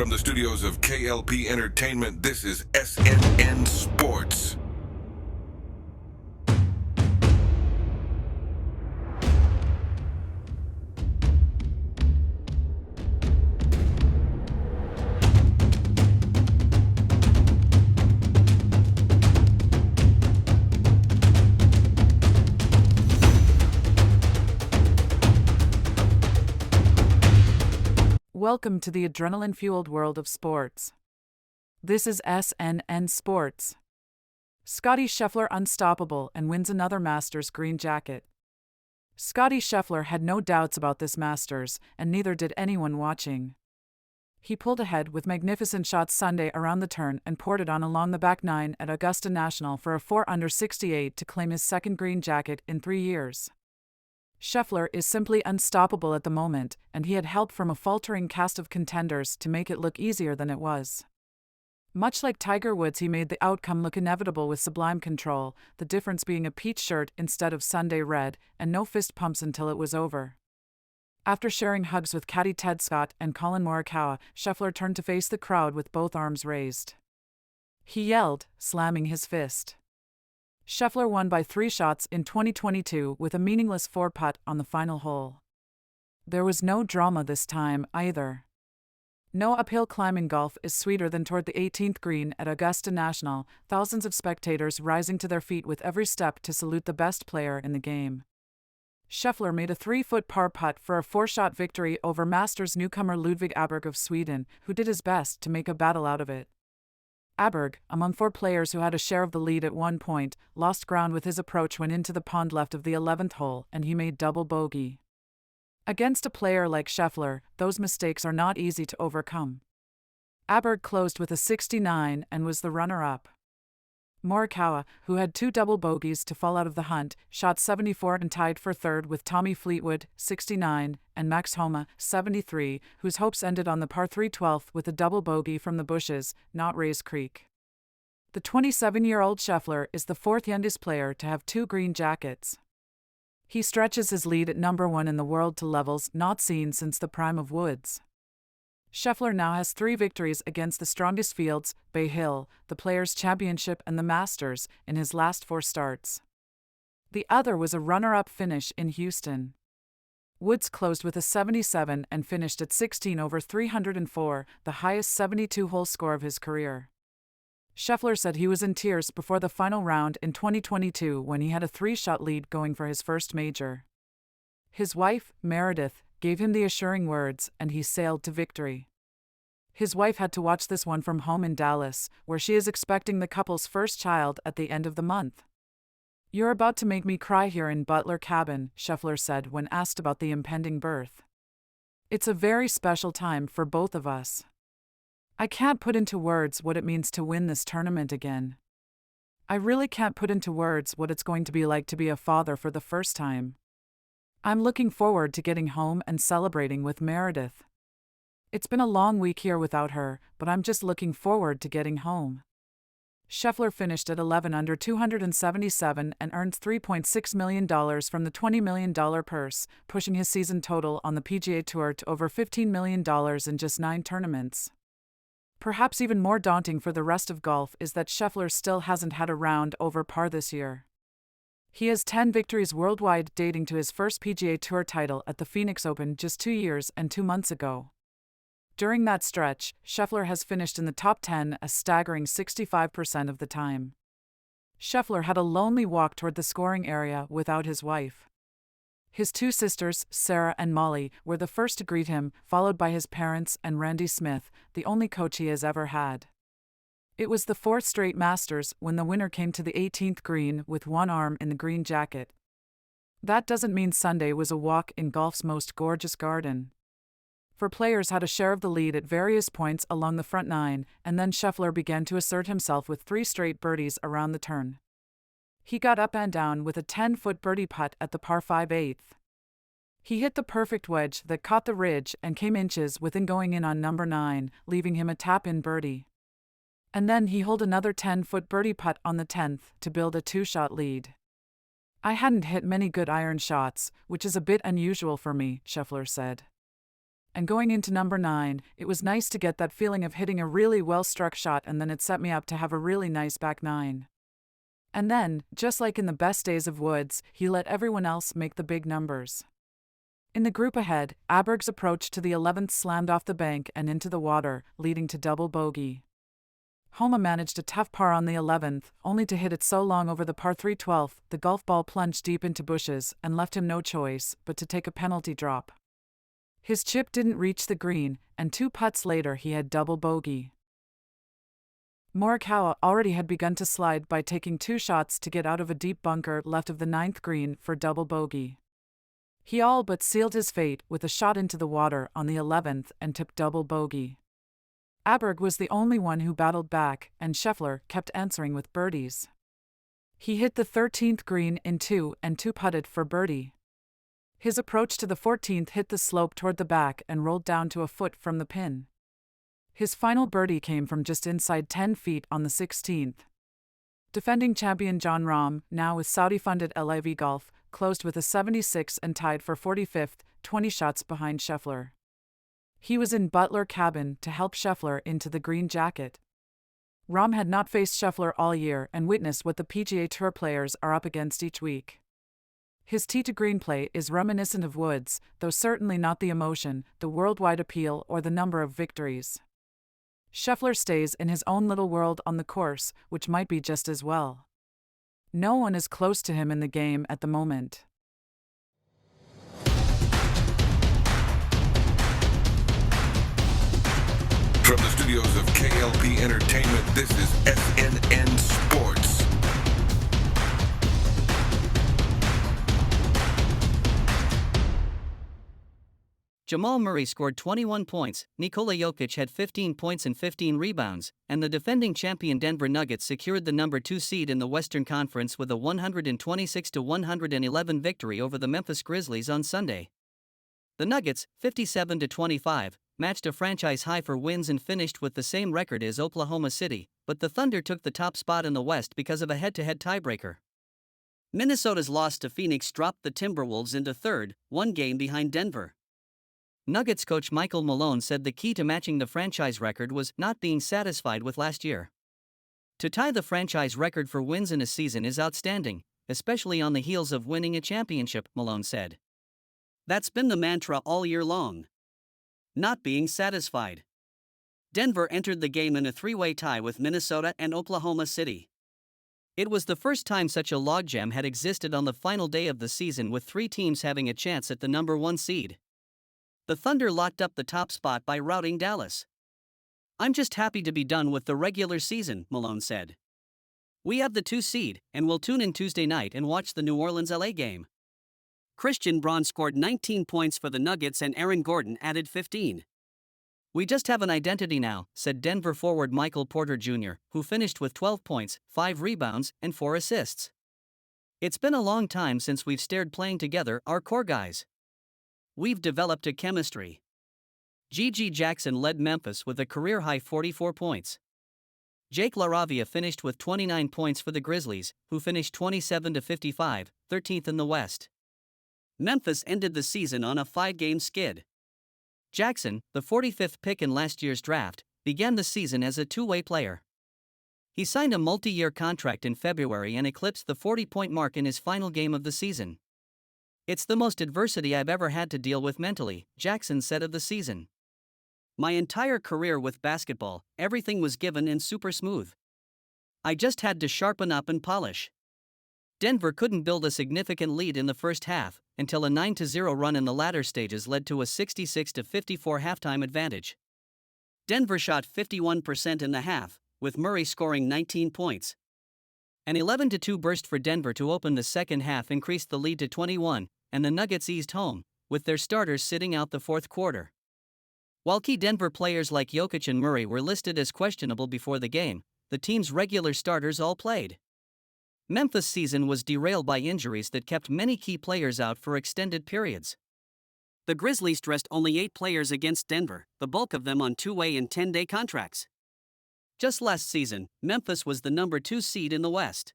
From the studios of K.L.P. Entertainment, this is SNN Sports. Welcome to the adrenaline-fueled world of sports. This is SNN Sports. Scottie Scheffler unstoppable and wins another Masters green jacket. Scottie Scheffler had no doubts about this Masters, and neither did anyone watching. He pulled ahead with magnificent shots Sunday around the turn and poured it on along the back nine at Augusta National for a 4-under 68 to claim his second green jacket in 3 years. Scheffler is simply unstoppable at the moment, and he had help from a faltering cast of contenders to make it look easier than it was. Much like Tiger Woods, he made the outcome look inevitable with sublime control, the difference being a peach shirt instead of Sunday red, and no fist pumps until it was over. After sharing hugs with caddy Ted Scott and Collin Morikawa, Scheffler turned to face the crowd with both arms raised. He yelled, slamming his fist. Scheffler won by 3 shots in 2022 with a meaningless 4-putt on the final hole. There was no drama this time, either. No uphill climb in golf is sweeter than toward the 18th green at Augusta National, thousands of spectators rising to their feet with every step to salute the best player in the game. Scheffler made a 3-foot par putt for a 4-shot victory over Masters newcomer Ludvig Åberg of Sweden, who did his best to make a battle out of it. Åberg, among 4 players who had a share of the lead at one point, lost ground with his approach when into the pond left of the 11th hole, and he made double bogey. Against a player like Scheffler, those mistakes are not easy to overcome. Åberg closed with a 69 and was the runner-up. Morikawa, who had 2 double bogeys to fall out of the hunt, shot 74 and tied for third with Tommy Fleetwood, 69, and Max Homa, 73, whose hopes ended on the par 3 12th with a double bogey from the bushes, not Rays Creek. The 27-year-old Scheffler is the 4th youngest player to have 2 green jackets. He stretches his lead at number 1 in the world to levels not seen since the prime of Woods. Scheffler now has 3 victories against the strongest fields, Bay Hill, the Players' Championship and the Masters, in his last 4 starts. The other was a runner-up finish in Houston. Woods closed with a 77 and finished at 16 over 304, the highest 72-hole score of his career. Scheffler said he was in tears before the final round in 2022 when he had a 3-shot lead going for his first major. His wife, Meredith, gave him the assuring words, and he sailed to victory. His wife had to watch this one from home in Dallas, where she is expecting the couple's first child at the end of the month. "You're about to make me cry here in Butler Cabin," Scheffler said when asked about the impending birth. "It's a very special time for both of us. I can't put into words what it means to win this tournament again. I really can't put into words what it's going to be like to be a father for the first time. I'm looking forward to getting home and celebrating with Meredith. It's been a long week here without her, but I'm just looking forward to getting home." Scheffler finished at 11 under 277 and earned $3.6 million from the $20 million purse, pushing his season total on the PGA Tour to over $15 million in just 9 tournaments. Perhaps even more daunting for the rest of golf is that Scheffler still hasn't had a round over par this year. He has 10 victories worldwide dating to his first PGA Tour title at the Phoenix Open just 2 years and 2 months ago. During that stretch, Scheffler has finished in the top 10 a staggering 65% of the time. Scheffler had a lonely walk toward the scoring area without his wife. His 2 sisters, Sarah and Molly, were the first to greet him, followed by his parents and Randy Smith, the only coach he has ever had. It was the 4th straight Masters when the winner came to the 18th green with one arm in the green jacket. That doesn't mean Sunday was a walk in golf's most gorgeous garden. 4 players had a share of the lead at various points along the front 9, and then Scheffler began to assert himself with 3 straight birdies around the turn. He got up and down with a 10-foot birdie putt at the par 5/8. He hit the perfect wedge that caught the ridge and came inches within going in on number 9, leaving him a tap-in birdie. And then he holed another 10-foot birdie putt on the 10th to build a 2-shot lead. "I hadn't hit many good iron shots, which is a bit unusual for me," Scheffler said. And going into number 9, it was nice to get that feeling of hitting a really well-struck shot, and then it set me up to have a really nice back 9. And then, just like in the best days of Woods, he let everyone else make the big numbers. In the group ahead, Aberg's approach to the 11th slammed off the bank and into the water, leading to double bogey. Homa managed a tough par on the 11th, only to hit it so long over the par 3 12th, the golf ball plunged deep into bushes and left him no choice but to take a penalty drop. His chip didn't reach the green, and 2 putts later he had double bogey. Morikawa already had begun to slide by taking 2 shots to get out of a deep bunker left of the 9th green for double bogey. He all but sealed his fate with a shot into the water on the 11th and tipped double bogey. Aberg was the only one who battled back, and Scheffler kept answering with birdies. He hit the 13th green in 2 and 2-putted for birdie. His approach to the 14th hit the slope toward the back and rolled down to a foot from the pin. His final birdie came from just inside 10 feet on the 16th. Defending champion Jon Rahm, now with Saudi-funded LIV Golf, closed with a 76 and tied for 45th, 20 shots behind Scheffler. He was in Butler cabin to help Scheffler into the green jacket. Rahm had not faced Scheffler all year and witnessed what the PGA Tour players are up against each week. His tee to green play is reminiscent of Woods, though certainly not the emotion, the worldwide appeal, or the number of victories. Scheffler stays in his own little world on the course, which might be just as well. No one is close to him in the game at the moment. From the studios of K.L.P. Entertainment, this is SNN Sports. Jamal Murray scored 21 points, Nikola Jokic had 15 points and 15 rebounds, and the defending champion Denver Nuggets secured the number 2 seed in the Western Conference with a 126-111 victory over the Memphis Grizzlies on Sunday. The Nuggets, 57-25, matched a franchise high for wins and finished with the same record as Oklahoma City, but the Thunder took the top spot in the West because of a head-to-head tiebreaker. Minnesota's loss to Phoenix dropped the Timberwolves into third, 1 game behind Denver. Nuggets coach Michael Malone said the key to matching the franchise record was not being satisfied with last year. To tie the franchise record for wins in a season is outstanding, especially on the heels of winning a championship, Malone said. That's been the mantra all year long. Not being satisfied. Denver entered the game in a 3-way tie with Minnesota and Oklahoma City. It was the first time such a logjam had existed on the final day of the season, with 3 teams having a chance at the number 1 seed. The Thunder locked up the top spot by routing Dallas. "I'm just happy to be done with the regular season," Malone said. "We have the 2 seed, and we'll tune in Tuesday night and watch the New Orleans-LA game." Christian Braun scored 19 points for the Nuggets and Aaron Gordon added 15. "We just have an identity now," said Denver forward Michael Porter Jr., who finished with 12 points, 5 rebounds, and 4 assists. "It's been a long time since we've stared playing together, our core guys. We've developed a chemistry." G.G. Jackson led Memphis with a career-high 44 points. Jake LaRavia finished with 29 points for the Grizzlies, who finished 27-55, 13th in the West. Memphis ended the season on a 5-game skid. Jackson, the 45th pick in last year's draft, began the season as a 2-way player. He signed a multi-year contract in February and eclipsed the 40-point mark in his final game of the season. "It's the most adversity I've ever had to deal with mentally," Jackson said of the season. "My entire career with basketball, everything was given and super smooth. I just had to sharpen up and polish." Denver couldn't build a significant lead in the first half, until a 9-0 run in the latter stages led to a 66-54 halftime advantage. Denver shot 51% in the half, with Murray scoring 19 points. An 11-2 burst for Denver to open the second half increased the lead to 21, and the Nuggets eased home, with their starters sitting out the fourth quarter. While key Denver players like Jokic and Murray were listed as questionable before the game, the team's regular starters all played. Memphis' season was derailed by injuries that kept many key players out for extended periods. The Grizzlies dressed only 8 players against Denver, the bulk of them on 2-way and 10-day contracts. Just last season, Memphis was the number 2 seed in the West.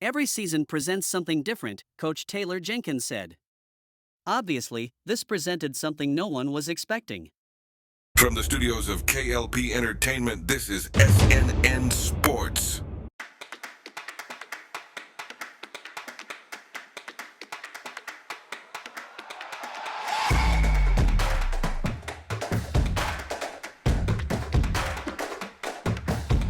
"Every season presents something different," Coach Taylor Jenkins said. Obviously, this presented something no one was expecting. From the studios of K.L.P. Entertainment, this is SNN Sports.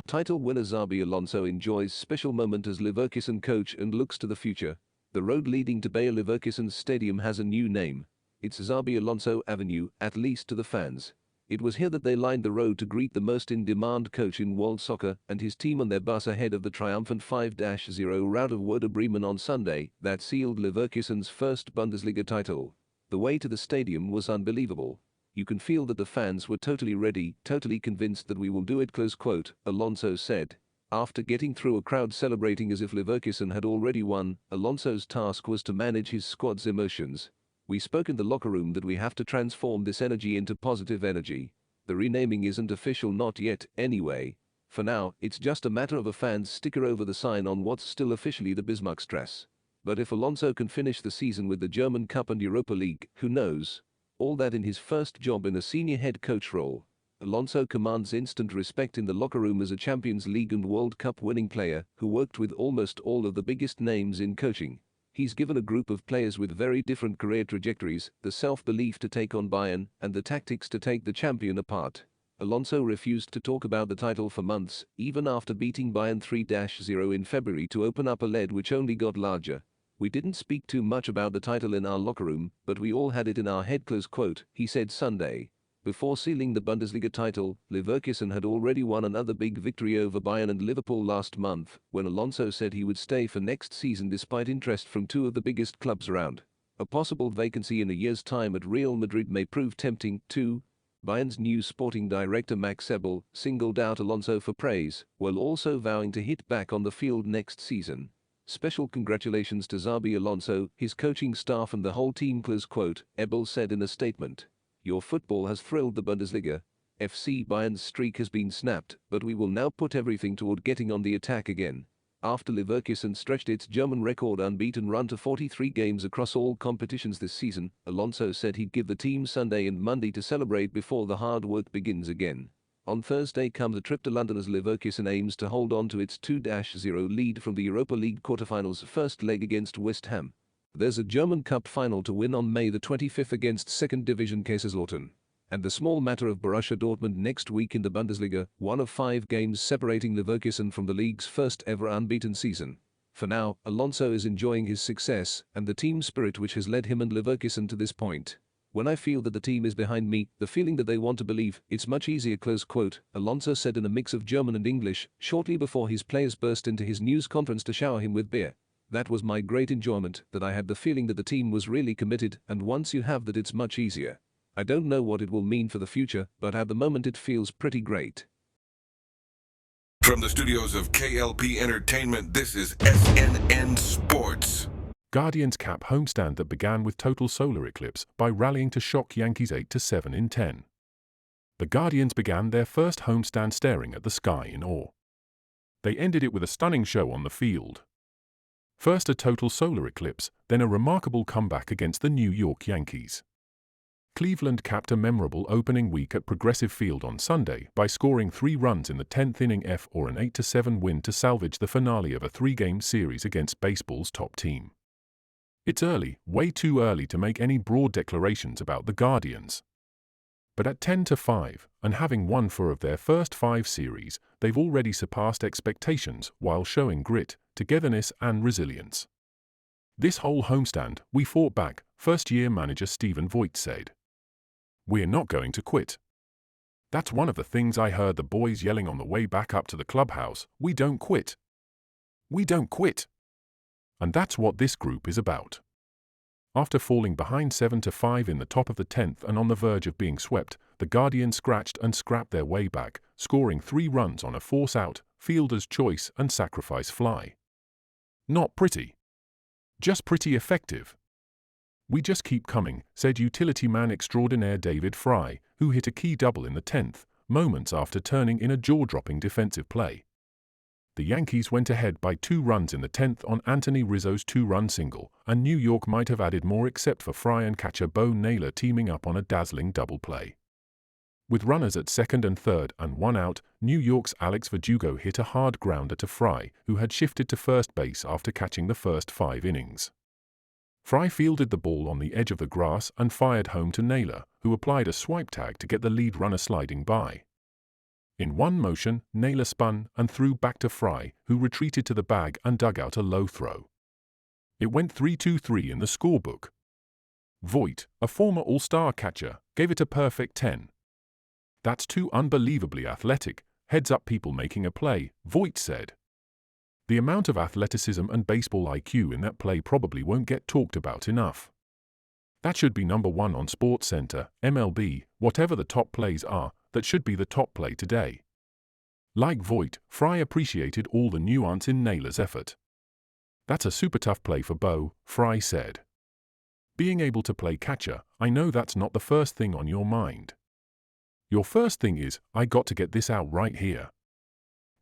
Title winner Xabi Alonso enjoys special moment as Leverkusen coach and looks to the future. The road leading to Bayer Leverkusen's stadium has a new name. It's Xabi Alonso Avenue, at least to the fans. It was here that they lined the road to greet the most in-demand coach in world soccer and his team on their bus ahead of the triumphant 5-0 rout of Werder Bremen on Sunday that sealed Leverkusen's first Bundesliga title. The way to the stadium was unbelievable. You can feel that the fans were totally ready, totally convinced that we will do it, close quote, Alonso said. After getting through a crowd celebrating as if Leverkusen had already won, Alonso's task was to manage his squad's emotions. We spoke in the locker room that we have to transform this energy into positive energy. The renaming isn't official, not yet, anyway. For now, it's just a matter of a fan's sticker over the sign on what's still officially the Bismarckstrasse. But if Alonso can finish the season with the German Cup and Europa League, who knows? All that in his first job in a senior head coach role. Alonso commands instant respect in the locker room as a Champions League and World Cup winning player who worked with almost all of the biggest names in coaching. He's given a group of players with very different career trajectories, the self-belief to take on Bayern and the tactics to take the champion apart. Alonso refused to talk about the title for months, even after beating Bayern 3-0 in February to open up a lead which only got larger. We didn't speak too much about the title in our locker room, but we all had it in our head, close quote, he said Sunday. Before sealing the Bundesliga title, Leverkusen had already won another big victory over Bayern and Liverpool last month, when Alonso said he would stay for next season despite interest from two of the biggest clubs around. A possible vacancy in a year's time at Real Madrid may prove tempting, too. Bayern's new sporting director Max Sebel singled out Alonso for praise, while also vowing to hit back on the field next season. Special congratulations to Xabi Alonso, his coaching staff and the whole team, close quote, Ebel said in a statement. Your football has thrilled the Bundesliga. FC Bayern's streak has been snapped, but we will now put everything toward getting on the attack again. After Leverkusen stretched its German record unbeaten run to 43 games across all competitions this season, Alonso said he'd give the team Sunday and Monday to celebrate before the hard work begins again. On Thursday comes a trip to London as Leverkusen aims to hold on to its 2-0 lead from the Europa League quarterfinals first leg against West Ham. There's a German Cup final to win on May the 25th against second division Kaiserslautern. And the small matter of Borussia Dortmund next week in the Bundesliga, one of 5 games separating Leverkusen from the league's first ever unbeaten season. For now, Alonso is enjoying his success and the team spirit which has led him and Leverkusen to this point. When I feel that the team is behind me, the feeling that they want to believe, it's much easier, close quote, Alonso said in a mix of German and English, shortly before his players burst into his news conference to shower him with beer. That was my great enjoyment, that I had the feeling that the team was really committed, and once you have that it's much easier. I don't know what it will mean for the future, but at the moment it feels pretty great. From the studios of K.L.P. Entertainment, this is SNN Sports. Guardians cap homestand that began with total solar eclipse by rallying to shock Yankees 8-7 in 10. The Guardians began their first homestand staring at the sky in awe. They ended it with a stunning show on the field. First a total solar eclipse, then a remarkable comeback against the New York Yankees. Cleveland capped a memorable opening week at Progressive Field on Sunday by scoring 3 runs in the 10th inning for an 8-7 win to salvage the finale of a 3-game series against baseball's top team. It's early, way too early to make any broad declarations about the Guardians. But at 10-5, and having won 4 of their first 5 series, they've already surpassed expectations while showing grit, togetherness and resilience. This whole homestand, we fought back, first-year manager Steven Voigt said. We're not going to quit. That's one of the things I heard the boys yelling on the way back up to the clubhouse, we don't quit. We don't quit. And that's what this group is about. After falling behind 7-5 in the top of the 10th and on the verge of being swept, the Guardians scratched and scrapped their way back, scoring 3 runs on a force-out, fielder's choice and sacrifice fly. Not pretty. Just pretty effective. We just keep coming, said utility man extraordinaire David Fry, who hit a key double in the 10th, moments after turning in a jaw-dropping defensive play. The Yankees went ahead by 2 runs in the 10th on Anthony Rizzo's 2-run single, and New York might have added more except for Fry and catcher Bo Naylor teaming up on a dazzling double play. With runners at second and third and 1 out, New York's Alex Verdugo hit a hard grounder to Fry, who had shifted to first base after catching the first 5 innings. Fry fielded the ball on the edge of the grass and fired home to Naylor, who applied a swipe tag to get the lead runner sliding by. In one motion, Naylor spun and threw back to Fry, who retreated to the bag and dug out a low throw. It went 3-2-3 in the scorebook. Voit, a former All-Star catcher, gave it a perfect 10. "That's too unbelievably athletic. Heads up people making a play," Voit said. The amount of athleticism and baseball IQ in that play probably won't get talked about enough. That should be number 1 on SportsCenter, MLB, whatever the top plays are, that should be the top play today. Like Voit, Fry appreciated all the nuance in Naylor's effort. "That's a super tough play for Bo," Fry said. "Being able to play catcher, I know that's not the first thing on your mind. Your first thing is, I got to get this out right here."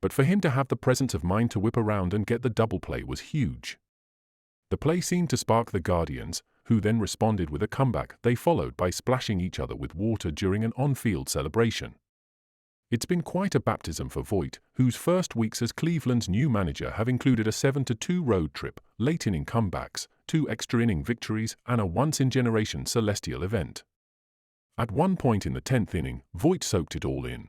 But for him to have the presence of mind to whip around and get the double play was huge. The play seemed to spark the Guardians, who then responded with a comeback they followed by splashing each other with water during an on-field celebration. It's been quite a baptism for Voit, whose first weeks as Cleveland's new manager have included a 7-2 road trip, late-inning comebacks, 2 extra-inning victories, and a once-in-generation celestial event. At one point in the 10th inning, Voit soaked it all in.